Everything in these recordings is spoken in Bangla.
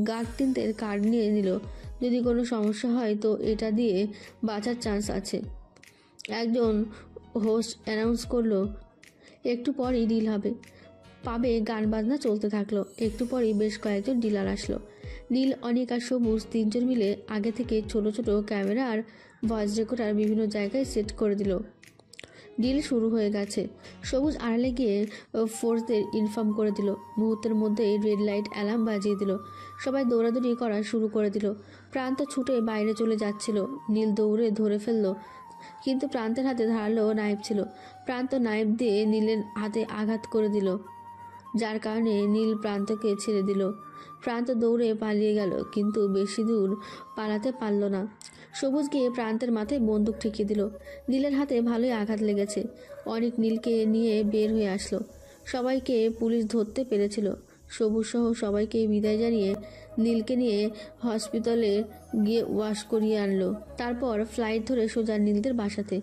গার্ড তিনটের কার্ড নিয়ে নিল। যদি কোনো সমস্যা হয় তো এটা দিয়ে বাঁচার চান্স আছে। একজন হোস্ট অ্যানাউন্স করলো, একটু পরই ডিল হবে। পাবে গান বাজনা চলতে থাকলো। একটু পরই বেশ কয়েকজন ডিলার আসলো। নীল, অনিক আর সবুজ তিনজন মিলে আগে থেকে ছোট ছোট ক্যামেরা আর ভয়েস রেকর্ডার বিভিন্ন জায়গায় সেট করে দিল। ডিল শুরু হয়ে গেছে। সবুজ আড়ালে গিয়ে ফোর্সদের ইনফর্ম করে দিল। মুহূর্তের মধ্যেই রেড লাইট অ্যালার্ম বাজিয়ে দিল। সবাই দৌড়াদৌড়ি করা শুরু করে দিল। প্রান্ত ছুটে বাইরে চলে যাচ্ছিল। নীল দৌড়ে ধরে ফেলল, কিন্তু প্রান্তের হাতে ধারালো নাইফ ছিল। প্রান্ত নাইফ দিয়ে নীলের হাতে আঘাত করে দিল, যার কারণে নীল প্রান্তকে ছেড়ে দিল। প্রান্ত দৌড়ে পালিয়ে গেল, কিন্তু বেশি দূর পালাতে পারল না। সবুজ গিয়ে প্রান্তের মাথায় বন্দুক ঠেকিয়ে দিল। নীলের হাতে ভালোই আঘাত লেগেছে। অনেক নীলকে নিয়ে বের হয়ে আসলো। সবাইকে পুলিশ ধরতে পেরেছিল। সবুজ সহ সবাইকে বিদায় জানিয়ে নীলকে নিয়ে হসপিটালে গিয়ে ওয়াশ করিয়ে আনলো। তারপর ফ্লাইট ধরে সোজা নীলদের বাসাতে।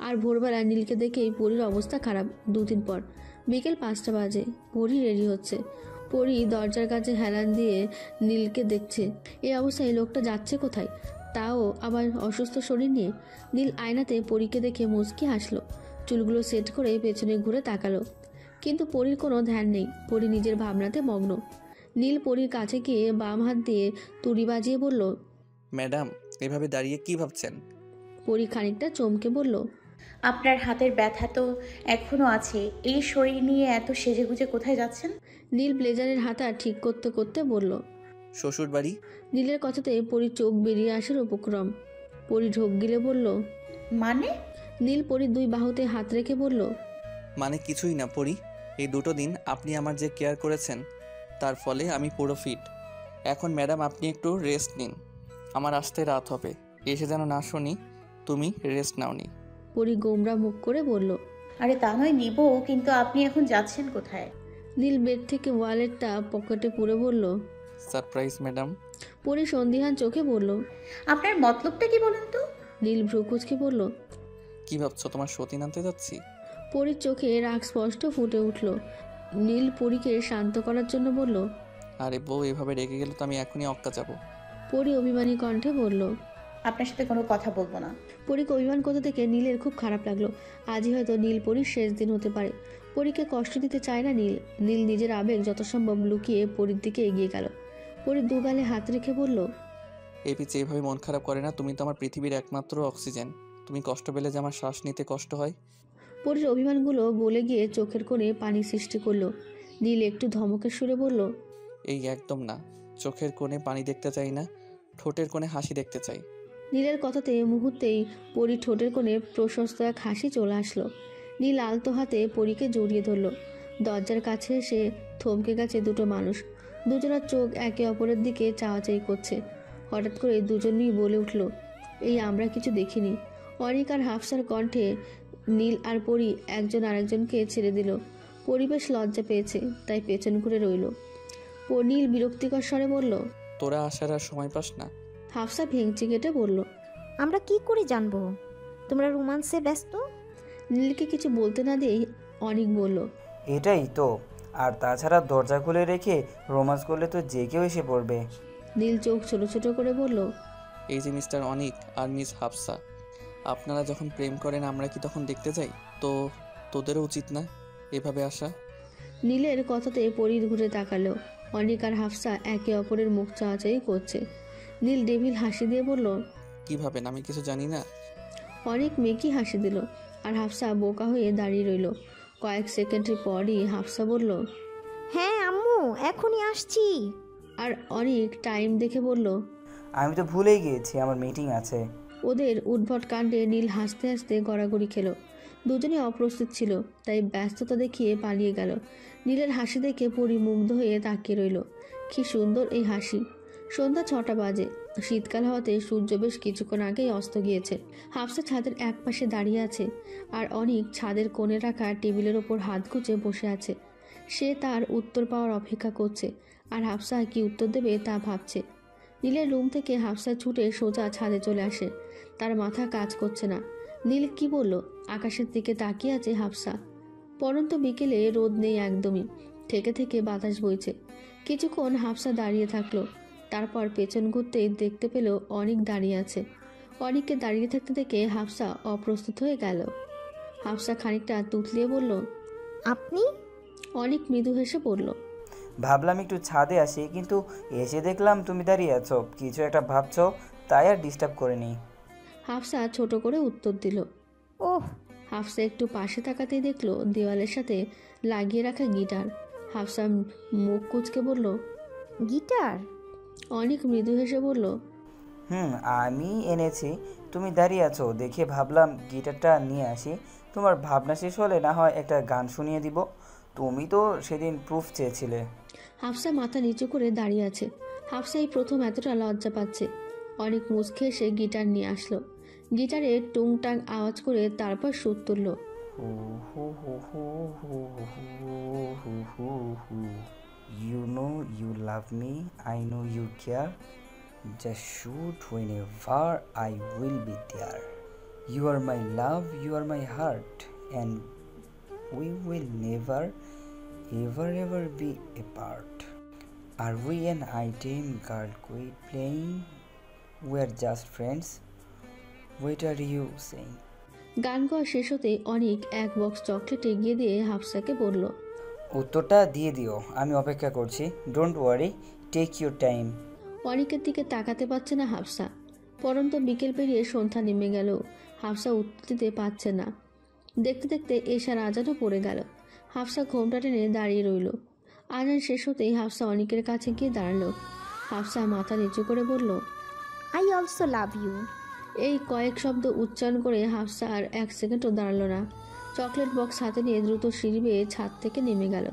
আর ভোরবেলা নীলকে দেখেই পরীর অবস্থা খারাপ। দুদিন পর বিকেল 5টা বাজে। পরী রেডি হচ্ছে। পরী দরজার কাছে হেলান দিয়ে নীলকে দেখছে। এই অবস্থায় লোকটা যাচ্ছে কোথায়, তাও আবার অসুস্থ শরীর নিয়ে। নীল আয়নাতে পরীকে দেখে মুচকি হাসলো। চুলগুলো সেট করে পেছনে ঘুরে তাকালো, কিন্তু পরীর কোনো ধ্যান নেই। পরী নিজের ভাবনাতে মগ্ন। নীল পরীর কাছে গিয়ে বাম হাত দিয়ে তুড়ি বাজিয়ে বলল, ম্যাডাম, এভাবে দাঁড়িয়ে কি ভাবছেন? পরী খানিকটা চমকে বলল, আপনার হাতের ব্যথা তো এখনো আছে। এই শরীর নিয়ে এত সেজেগুজে কোথায় যাচ্ছেন? নীল ব্লেজারের হাতা ঠিক করতে করতে বলল। শ্বশুর বাড়ি। নীলের কথাতে পরীর চোখ বেরিয়ে আসার উপক্রম। পরী ঢোক গিলে বলল, মানে? নীল পরীর দুই বাহুতে হাত রেখে বলল, মানে কিছুই না পরি। এই 2 দিন আপনি আমার যে কেয়ার করেছেন তার ফলে আমি পুরো ফিট। এখন ম্যাডাম আপনি একটু রেস্ট নিন। আমার আসতে রাত হবে, এসে যেন না শুনি তুমি রেস্ট নাওনি। পরী গোমরা মুখ করে বলল, আরে তা নয় নিব, কিন্তু আপনি এখন যাচ্ছেন কোথায়? নীল বেড থেকে ওয়ালেটটা পকেটে পুরে বলল, সারপ্রাইজ ম্যাডাম। পরী সন্দিহান চোখে বলল, আপনার মতলবটা কি বলুন তো? নীল ভ্রু কুঁচকে বলল, কি ভাবছো তোমার সতীন আনতে যাচ্ছি? পরীর চোখে রাগ স্পষ্ট ফুটে উঠল। নীল পরীকে শান্ত করার জন্য বলল, আরে বউ, এভাবে রেগে গেলে তো আমি এখনই অক্কা যাব। পরী অভিমানী কণ্ঠে বলল, আপনার সাথে কোনো কথা বলবো না। পরীকে অভিমান করতে থেকে নীলের খুব খারাপ লাগলো। আজই হয়তো নীল পরীর শেষ দিন হতে পারে। পরীকে কষ্ট দিতে চায় না নীল। নীল নিজের আবেগ যত সম্ভব লুকিয়ে পরীর দিকে এগিয়ে গেল। পরীর দুগালে হাত রেখে বলল, এই পিছে এভাবে মন খারাপ করে না। তুমি তো আমার পৃথিবীর একমাত্র অক্সিজেন। তুমি কষ্ট পেলে যে আমার শ্বাস নিতে কষ্ট হয়। পরীর অভিমানগুলো গলে গিয়ে চোখের কোণে পানি সৃষ্টি করলো। নীল একটু ধমকের সুরে বলল, এই একদম না। চোখের কোণে পানি দেখতে চাই না, ঠোঁটের কোণে হাসি দেখতে চাই। নীলের কথাতে মুহূর্তেই পরীর ঠোঁটের কোণে প্রশস্ত এক হাসি চলে আসলো। নীল আলতো হাতে পরীকে জড়িয়ে ধরল। দরজার কাছে এসে থমকে গেছে দুটো মানুষ। দুজনের চোখ একে অপরের দিকে চাওয়াচাই করছে। হঠাৎ করে দুজনই বলে উঠল, এই আমরা কিছু দেখিনি। অনিক আর হাফসার কণ্ঠে নীল আর পরী একজন আরেকজনকে ছেড়ে দিল। পরিবেশ লজ্জা পেয়েছে, তাই পেছন ঘুরে রইল। নীল বিরক্তিকর স্বরে বলল, তোরা আসার আর সময় পাস না? হাফসা ভেঙচি কেটে বলল, আমরা কি করে জানবো তোমরা রোমান্সে ব্যস্ত? নীলকে কিছু বলতে না দিয়েই অনিক বলল, এটাই তো। আর তাছাড়া দরজা খুলে রেখে রোমান্স করলে তো যে কেউ এসে পড়বে। নীল চোখ ছোট ছোট করে বলল, এই যে মিস্টার অনিক আর মিস হাফসা, আপনারা যখন প্রেম করেন আমরা কি তখন দেখতে যাই? তো তোদেরও উচিত না এভাবে আসা? নীলের কথাতে পরীর ঘুরে তাকালো। অনিক আর হাফসা একে অপরের মুখ চাওয়াচাই করছে। নীল ডেভিল হাসি দিয়ে বলল, কি ভাবেন আমি কিছু জানি না? অনিক মেকি হাসি দিল, আর হাফসা বোকা হয়ে দাঁড়িয়ে রইল। কয়েক সেকেন্ডের পরই হাফসা বলল, হ্যাঁ আম্মু, এখনই আসছি। আর অনিক টাইম দেখে বলল, আমি তো ভুলেই গিয়েছি আমার মিটিং আছে। ওদের উদ্ভট কাণ্ডে নীল হাসতে হাসতে গড়াগড়ি খেল। দুজনে অপ্রস্তুত ছিল, তাই ব্যস্ততা দেখিয়ে পালিয়ে গেল। নীলের হাসি দেখে পরী মুগ্ধ হয়ে তাকিয়ে রইল। কি সুন্দর এই হাসি। সন্ধ্যা 6টা বাজে। শীতকাল হওয়াতে সূর্য বেশ কিছুক্ষণ আগেই অস্ত গিয়েছে। হাফসা ছাদের এক পাশে দাঁড়িয়ে আছে, আর অনিক ছাদের কোণে রাখা টেবিলের ওপর হাত গুজে বসে আছে। সে তার উত্তর পাওয়ার অপেক্ষা করছে, আর হাফসা কি উত্তর দেবে তা ভাবছে। নীলের রুম থেকে হাফসা ছুটে সোজা ছাদে চলে আসে। তার মাথা কাজ করছে না। নীল কি বলল? আকাশের দিকে তাকিয়ে আছে হাফসা। পরন্ত বিকেলে রোদ নেই একদমই, থেকে থেকে বাতাস বইছে। কিছুক্ষণ হাফসা দাঁড়িয়ে থাকলো, তারপর পেছন ঘুরতেই দেখতে পেল অনেক দাঁড়িয়ে আছে। অনেককে দাঁড়িয়ে থাকতে দেখে হাফসা অপ্রস্তুত হয়ে গেল। হাফসা খানিকটা তুতলিয়ে বলল। আপনি? অনেক মৃদু হেসে পড়ল। ভাবলাম একটু ছাদে আসি, কিন্তু এসে দেখলাম তুমি দাঁড়িয়ে আছো, কিছু একটা ভাবছো, তাই আর ডিস্টার্ব করিনি। হাফসা ছোট করে উত্তর দিল। ওহ, হাফসা একটু পাশে তাকাতেই দেখলো দেওয়ালের সাথে লাগিয়ে রাখা গিটার। হাফসা মুখ কুঁচকে বলল। গিটার? অনেক মৃদু হেসে বলল। আমি এনেছি, তুমি দাঁড়িয়ে আছো দেখে ভাবলাম গিটারটা নিয়ে আসি। তোমার ভাবনা শেষ হলে না হয় একটা গান শুনিয়ে দিব, তুমি তো সেদিন প্রুফ চেয়েছিলে। হাফসা মাথা নিচু করে দাঁড়িয়ে আছে। হাফসা এই প্রথম এতটা লজ্জা পাচ্ছে। অনেক মুচকে এসে গিটার নিয়ে আসলো। গিটারে টুংটাং আওয়াজ করে তারপর সুর তুলল। You know you love me, I know you care. Just shoot whenever I will be there. You are my love, you are my heart, and we will never, ever be apart. Are we an item, girl? Quit playing. We're just friends. What are you saying? গান গাওয়া শেষ হতে অনেক এক বক্স চকলেট এগিয়ে দিয়ে হাফসাকে বলল। উত্তরটা দিয়ে দিও, আমি অপেক্ষা করছি। Don't worry, take your time. অনেকের দিকে তাকাতে পারছে না হাফসা। পরন্ত বিকেল পেরিয়ে সন্ধ্যা নেমে গেল, হাফসা উত্তর দিতে পারছে না। দেখতে দেখতে এশার আজানও পড়ে গেল। হাফসা ঘোমটা টেনে দাঁড়িয়ে রইল। আজান শেষ হতেই হাফসা অনেকের কাছে গিয়ে দাঁড়ালো। হাফসা মাথা নিচু করে বলল, আই অলসো লাভ ইউ। এই কয়েক শব্দ উচ্চারণ করে হাফসা আর এক সেকেন্ডও দাঁড়ালো না। চকলেট বক্স হাতে নিয়ে দ্রুত সিঁড়ি বেয়ে ছাদ থেকে নেমে গেল।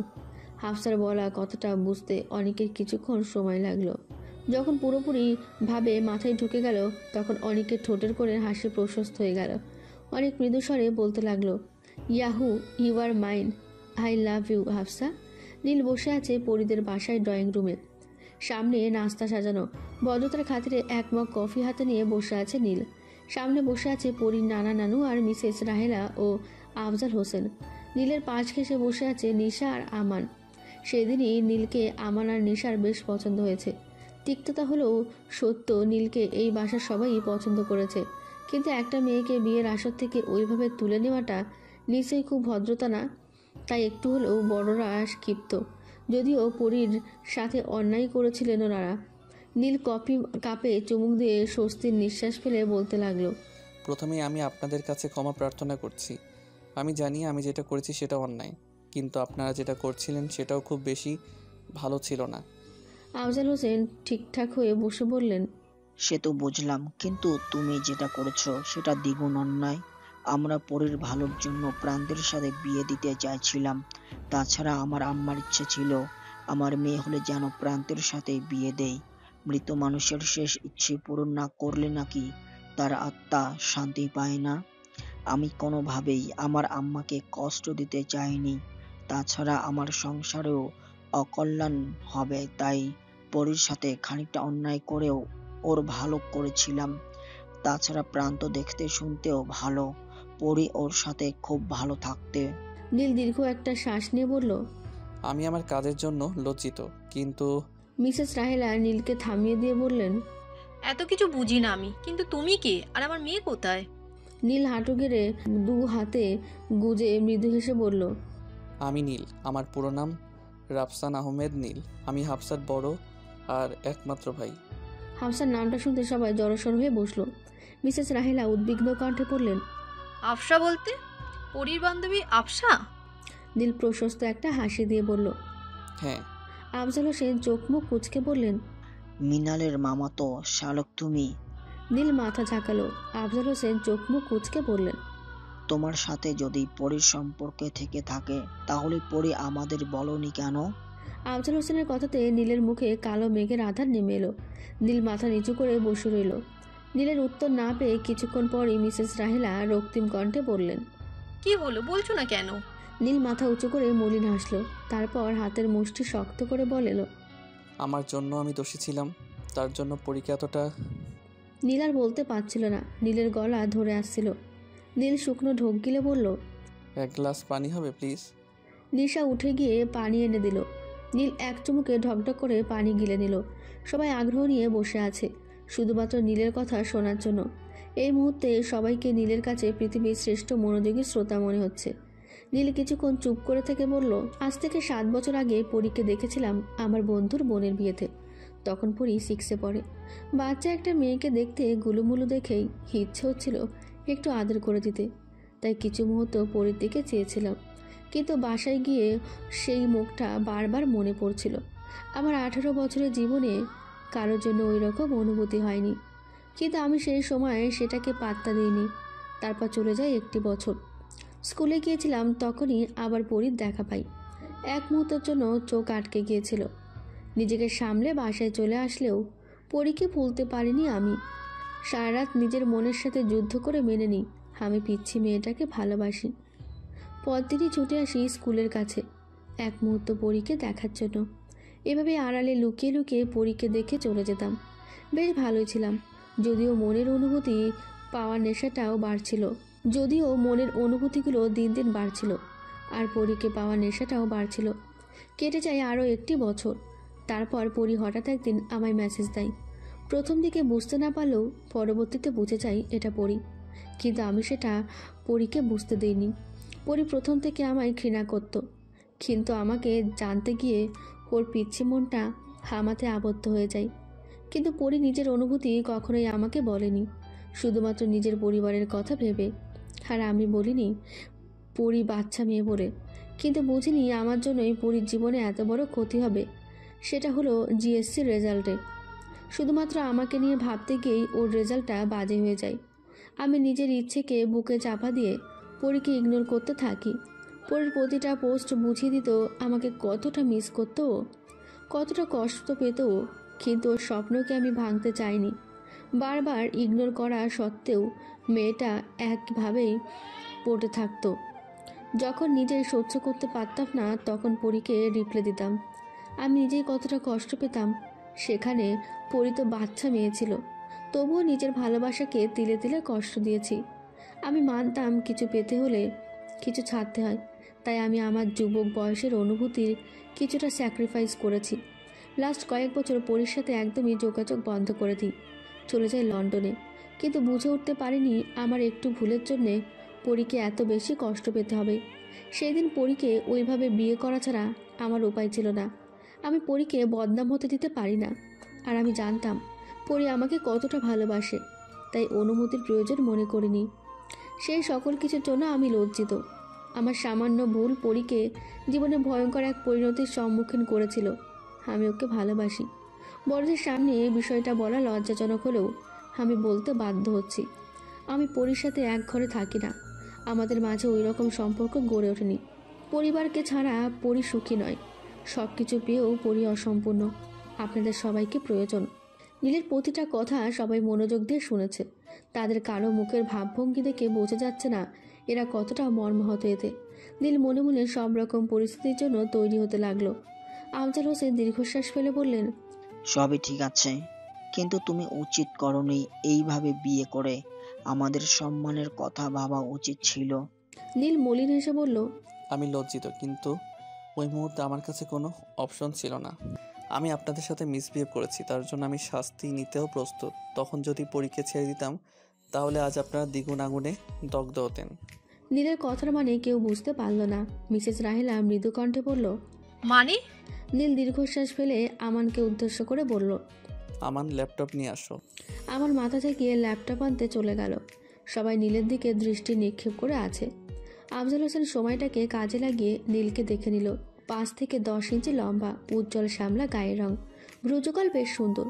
হাফসার বলা কথাটা বুঝতে অনেকের কিছুক্ষণ সময় লাগলো। যখন পুরোপুরি ভাবে মাথায় ঢুকে গেল, তখন অনেকের ঠোঁটের করে হাসি প্রশস্ত হয়ে গেল। অনেক মৃদুস্বরে বলতে লাগলো, yahoo, you are mine, I love you Hafsa. Neel বসে আছে পরিদের বাসায় ড্রয়িং রুমে। সামনে নাস্তা সাজানো। ভদ্রতার খাতিরে এক মগ কফি হাতে নিয়ে বসে আছে নীল। সামনে বসে আছে পরীর নানা নানু আর মিসেস রাহেলা ও আফজাল হোসেন। নীলের পাশ ঘেঁষে বসে আছে নিশা আর আমান। সেদিনই নীলকে আমান আর নিশার বেশ পছন্দ হয়েছে। তিক্ততা হলেও সত্য, নীলকে এই বাসার সবাই পছন্দ করেছে। কিন্তু একটা মেয়েকে বিয়ের আসর থেকে ওইভাবে তুলে নেওয়াটা নিশ্চয়ই খুব ভদ্রতা না। তাই একটু হলেও বড়রা ক্ষিপ্ত, যদিও পরীর সাথে অন্যায় করেছিলেন ওনারা। নীল কফি কাপে চুমুক দিয়ে স্বস্তির নিঃশ্বাস ফেলে বলতে লাগলো, প্রথমেই আমি আপনাদের কাছে ক্ষমা প্রার্থনা করছি। আমি জানি আমি যেটা করেছি সেটা অন্যায়, কিন্তু আপনারা যেটা করছিলেন সেটাও খুব বেশি ভালো ছিল না। আফজাল হোসেন ঠিকঠাক হয়ে বসে বললেন, সে তো বুঝলাম, কিন্তু তুমি যেটা করেছো সেটা দ্বিগুণ অন্যায়। আমরা পরীর ভালোর জন্য প্রান্তের সাথে বিয়ে দিতে চাইছিলাম। তাছাড়া আমার আম্মার ইচ্ছে ছিল আমার মেয়ে হলে যেন প্রান্তের সাথে বিয়ে দেই। মৃত মানুষের শেষ ইচ্ছে পূরণ না করলে নাকি তার আত্মা শান্তি পায় না। আমি কোনোভাবেই আমার আম্মাকে কষ্ট দিতে চাইনি। তাছাড়া আমার সংসারেও অকল্যাণ হবে, তাই পরীর সাথে খানিকটা অন্যায় করেও ওর ভালো করেছিলাম। তাছাড়া প্রান্ত দেখতে শুনতেও ভালো, পরী ওর সাথে খুব ভালো থাকতে। নীল দীর্ঘ একটা শ্বাস নিয়ে বলল, আমি আমার কাজের জন্য লজ্জিত, কিন্তু মিসেস রাহেলা নীলকে থামিয়ে দিয়ে বললেন, এত কিছু বুঝি না আমি, কিন্তু তুমি কে আর আমার মেয়ে কোথায়? নীল হাঁটু গেড়ে দু হাতে গুজে মৃদু হেসে বলল, আমি নীল। আমার পুরো নাম রাফসান আহমেদ নীল। আমি হাফসার বড় আর একমাত্র ভাই। হাফসার নামটা শুনতে সবাই জড়সড় হয়ে বসলো। মিসেস রাহেলা উদ্বিগ্ন কণ্ঠে পড়লেন, আফসা বলতে পরীর বান্ধবী আফসা? নীল প্রশস্ত একটা হাসি দিয়ে বলল। হ্যাঁ। আফজাল হোসেন চোখ মুখ কুঁচকে বললেন, মিনালের মামাতো শালক তুমি? নীল মাথা ঝাঁকালো। আফজাল হোসেন চোখ মুখ কুঁচকে বললেন, তোমার সাথে যদি পরীর সম্পর্কে থেকে থাকে তাহলে পরী আমাদের বলনি কেন? আফজাল হোসেনের কথাতে নীলের মুখে কালো মেঘের আধার নেমে এলো। নীল মাথা নিচু করে বসে রইল। নীলের উত্তর না পেয়ে কিছুক্ষণ পরই মিসেস রাহেলা রক্তিম কণ্ঠে বললেন, কি হলো, বলছো না কেন? নীল মাথা উঁচু করে মলিন হাসলো। তারপর হাতের মুষ্টি শক্ত করে বলল, আমার জন্য আমি দোষী ছিলাম, তার জন্য পরীক্ষা এতটা। নীল আর বলতে পারছিল না, নীলের গলা ধরে আসছিল। নীল শুকনো ঢোক গিলে বলল, এক গ্লাস পানি হবে প্লিজ? নিশা উঠে গিয়ে পানি এনে দিল। নীল এক চুমুকে ঢকঢক করে পানি গিলে নিল। সবাই আগ্রহ নিয়ে বসে আছে শুধুমাত্র নীলের কথা শোনার জন্য। এই মুহূর্তে সবাইকে নীলের কাছে পৃথিবীর শ্রেষ্ঠ মনোযোগী শ্রোতা মনে হচ্ছে। নীল কিছুক্ষণ চুপ করে থেকে বলল, আজ থেকে 7 বছর আগে পরীকে দেখেছিলাম আমার বন্ধুর বোনের বিয়েতে। তখন পরী 6-এ পড়ে। বাচ্চা একটা মেয়েকে দেখতে গুলুমুলু দেখেই ইচ্ছে হচ্ছিল একটু আদর করে দিতে। তাই কিছু মুহূর্ত পরীর দিকে চেয়েছিলাম, কিন্তু বাসায় গিয়ে সেই মুখটা বারবার মনে পড়ছিল। আমার 18 বছরের জীবনে কারোর জন্য ওই রকম অনুভূতি হয়নি, কিন্তু আমি সেই সময়ে সেটাকে পাত্তা দিইনি। তারপর চলে যায় 1 বছর। স্কুলে গিয়েছিলাম, তখনই আবার পরীর দেখা পাই। এক মুহূর্তের জন্য চোখ আটকে গিয়েছিল। নিজেকে সামলে বাসায় চলে আসলেও পরীকে ভুলতে পারিনি আমি। সারা রাত নিজের মনের সাথে যুদ্ধ করে মেনে নিই আমি পিচ্ছি মেয়েটাকে ভালোবাসি। পরদিনই ছুটে আসি স্কুলের কাছে এক মুহূর্ত পরীকে দেখার জন্য। এভাবে আড়ালে লুকিয়ে লুকিয়ে পরীকে দেখে চলে যেতাম। বেশ ভালোই ছিলাম, যদিও মনের অনুভূতিগুলো দিন দিন বাড়ছিল, আর পরীকে পাওয়ার নেশাটাও বাড়ছিল। কেটে যায় আরও 1 বছর। তারপর পরী হঠাৎ একদিন আমায় মেসেজ দেয়। প্রথম দিকে বুঝতে না পারলেও পরবর্তীতে বুঝে যাই এটা পরী, কিন্তু আমি সেটা পরীকে বুঝতে দিইনি। পরী প্রথম থেকে আমায় ঘৃণা করত, কিন্তু আমাকে জানতে গিয়ে ওর পিচ্ছি মনটা হামাতে আবদ্ধ হয়ে যায়। কিন্তু পরী নিজের অনুভূতি কখনোই আমাকে বলেনি, শুধুমাত্র নিজের পরিবারের কথা ভেবে। আর আমি বলিনি পরী বাচ্চা মেয়ে বলে, কিন্তু বুঝিনি আমার জন্যই পরীর জীবনে এত বড় ক্ষতি হবে। সেটা হলো জিএসসি রেজাল্টে। শুধুমাত্র আমাকে নিয়ে ভাবতে গিয়েই ওর রেজাল্টটা বাজে হয়ে যায়। আমি নিজের ইচ্ছেকে বুকে চাপা দিয়ে পরীকে ইগনোর করতে থাকি। পরীর প্রতিটা পোস্ট বুঝিয়ে দিত আমাকে কতটা মিস করত ও, কতটা কষ্ট পেত ও, কিন্তু ওর স্বপ্নকে আমি ভাঙতে চাইনি। বারবার ইগনোর করা সত্ত্বেও মেয়েটা একভাবেই পড়ে থাকতো। যখন নিজেই সহ্য করতে পারতাম না তখন পরীকে রিপ্লাই দিতাম। আমি নিজেই কতটা কষ্ট পেতাম। সেখানে পরী তো বাচ্চা মেয়ে ছিল, তবুও নিজের ভালোবাসাকে তিলে তিলে কষ্ট দিয়েছি। আমি মানতাম কিছু পেতে হলে কিছু ছাড়তে হয়, তাই আমি আমার যুবক বয়সের অনুভূতির কিছুটা স্যাক্রিফাইস করেছি। লাস্ট কয়েক বছর পরীর সাথে একদমই যোগাযোগ বন্ধ করে দিই, চলে যাই লন্ডনে। কিন্তু বুঝে উঠতে পারিনি আমার একটু ভুলের জন্যে পরীকে এত বেশি কষ্ট পেতে হবে। সেই দিন পরীকে ওইভাবে বিয়ে করা ছাড়া আমার উপায় ছিল না। আমি পরীকে বদনাম হতে দিতে পারি না। আর আমি জানতাম পরী আমাকে কতটা ভালোবাসে, তাই অনুমতির প্রয়োজন মনে করিনি। সেই সকল কিছুর জন্য আমি লজ্জিত। আমার সামান্য ভুল পরীকে জীবনে ভয়ঙ্কর এক পরিণতির সম্মুখীন করেছিল। আমি ওকে ভালোবাসি। বড়দের সামনে এই বিষয়টা বলা লজ্জাজনক হলেও আমি বলতে বাধ্য হচ্ছি। আমি পরীর সাথে এক ঘরে থাকি না, আমাদের মাঝে ওই রকম সম্পর্ক গড়ে ওঠেনি। পরিবারকে ছাড়া পরী সুখী নয়, সব কিছু পেয়েও পরী অসম্পূর্ণ। আপনাদের সবাইকে প্রয়োজন। নীলের প্রতিটা কথা সবাই মনোযোগ দিয়ে শুনেছে। তাদের কারো মুখের ভাবভঙ্গি দেখে বোঝা যাচ্ছে না এরা কতটা মর্মাহত এতে। নীল মনে মনে সব রকম পরিস্থিতির জন্য তৈরি হতে লাগলো। আফজাল হোসেন দীর্ঘশ্বাস ফেলে বললেন, সবই ঠিক আছে, কিন্তু তুমি উচিত করনি এইভাবে বিয়ে করে। আমাদের সম্মানের কথা ভাবা উচিত ছিল। নীল মলিন হেসে বলল, আমি লজ্জিত, কিন্তু ওই মুহূর্তে আমার কাছে কোনো অপশন ছিল না। আমি আপনাদের সাথে মিসবিহেভ করেছি, তার জন্য আমি শাস্তি নিতেও প্রস্তুত। তখন যদি পরীক্ষা ছেড়ে দিতাম তাহলে আজ আপনারা দ্বিগুণ আগুনে দগ্ধ হতেন। নীলের কথার মানে কেউ বুঝতে পারল না। মিসেস রাহেলা মৃদু কণ্ঠে বলল, মানে? নীল দীর্ঘশ্বাস ফেলে আমানকে উদ্দেশ্য করে বলল, আমান ল্যাপটপ নিয়ে আসো। আমার মাথা থেকে ল্যাপটপ আনতে চলে গেল। সবাই নীলের দিকে দৃষ্টি নিক্ষেপ করে আছে। আফজাল হোসেন সময়টাকে কাজে লাগিয়ে নীলকে দেখে নিল। 5 থেকে 10 ইঞ্চি লম্বা, উজ্জ্বল শ্যামলা গায়ের রং, ভ্রুযুগল বেশ সুন্দর।